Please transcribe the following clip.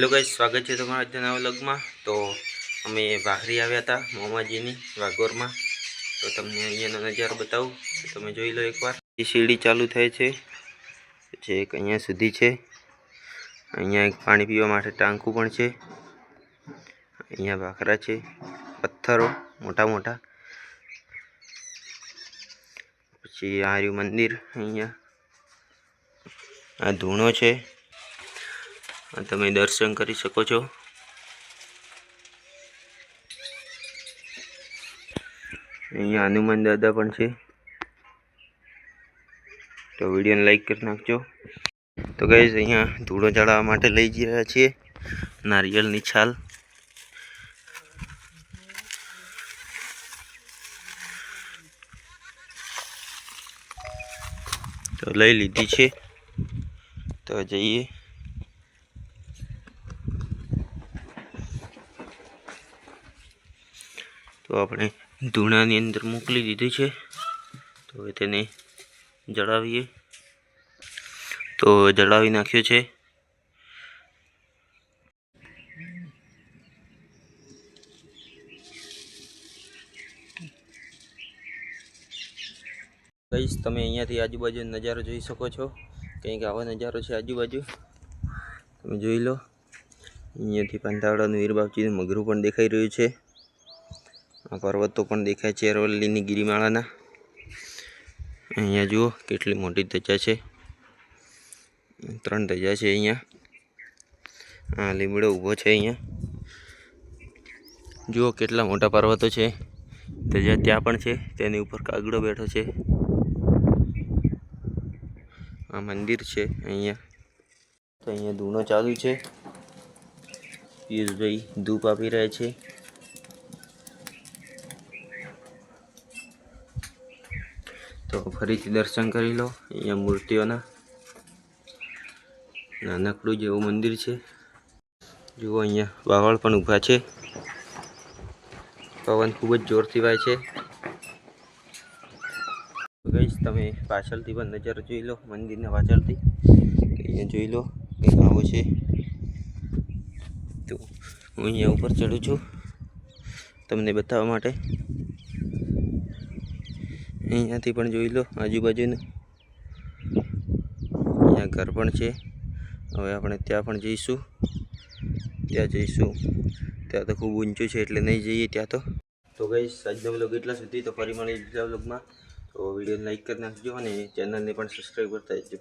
Hello guys, स्वागत है तमारा આજના વ્લોગમાં। તો અમે ભાખરી આવ્યા હતા મોમાજીની વાગોરમાં। તો તમને અહીંયાનો નજારો બતાવું, તમે જોઈ લો એકવાર। એ સીડી ચાલુ થાય છે, જે એક અહીંયા સુધી છે। અહીંયા એક પાણી પીવા માટે ટાંકું પણ છે। અહીંયા ભાખરા છે, પથ્થરો મોટા મોટા। પછી આ રહ્યું મંદિર, અહીંયા આ ધૂણો છે, તમે દર્શન કરી શકો છો। અહીંયા હનુમાન દાદા પણ છે। તો વિડીયોને લાઈક કરી નાખજો। તો ગાઈસ, અહીંયા ધૂળો ચડાવવા માટે લઈ જઈ રહ્યા છીએ નારિયેળની છાલ। તો લઈ લીધી છે, તો જઈએ। તો આપણે ધૂણાની અંદર મોકલી દીધી છે, તો હવે તેને જળાવીએ। તો જળાવી નાખ્યો છે। ગાઈસ, તમે અહીંયાથી આજુબાજુ નજારો જોઈ શકો છો, કંઈક આવો નજારો છે આજુબાજુ, તમે જોઈ લો। અહીંયાથી પાંતાવડાનું વીરબાપજીનું મગરું પણ દેખાઈ રહ્યું છે। આ પર્વતો પણ દેખાય છે અરવલ્લીની ગિરિમાળાના। અહીંયા જુઓ કેટલી મોટી ધજા છે, 3 ધજા છે અહીંયા। આ લીમડો ઊભો છે અહીંયા, જુઓ કેટલા મોટા પર્વતો છે। ધજા ત્યાં પણ છે, તેની ઉપર કાગડો બેઠો છે। આ મંદિર છે અહીંયા। તો અહીંયા ધૂણો ચાલુ છે, પિયુષભાઈ ધૂપ આપી રહ્યા છે। તો ફરીથી દર્શન કરી લો। અહીંયા મૂર્તિઓના નાનકડું જેવું મંદિર છે। જુઓ અહીંયા વાવળ પણ ઊભા છે, પવન ખૂબ જ જોરથી વાય છે। ગાઈસ, તમે પાછળથી પણ નજારો જોઈ લો, મંદિરના પાછળથી અહીંયા જોઈ લો કંઈક આવો છે। તો હું અહીંયા ઉપર ચડું છું તમને બતાવવા માટે। અહીંયાથી પણ જોઈ લો આજુબાજુનું, અહીંયા ઘર પણ છે। હવે આપણે ત્યાં પણ જઈશું, ત્યાં જઈશું। ત્યાં તો ખૂબ ઊંચું છે એટલે નહીં જઈએ ત્યાં તો। તો ગાઈસ, આજનો વ્લોગ એટલા સુધી। તો ફરી મળીએ બીજા વ્લોગમાં। તો વિડીયોને લાઈક કરી નાખજો અને ચેનલને પણ સબસ્ક્રાઈબ કરતા રહેજો।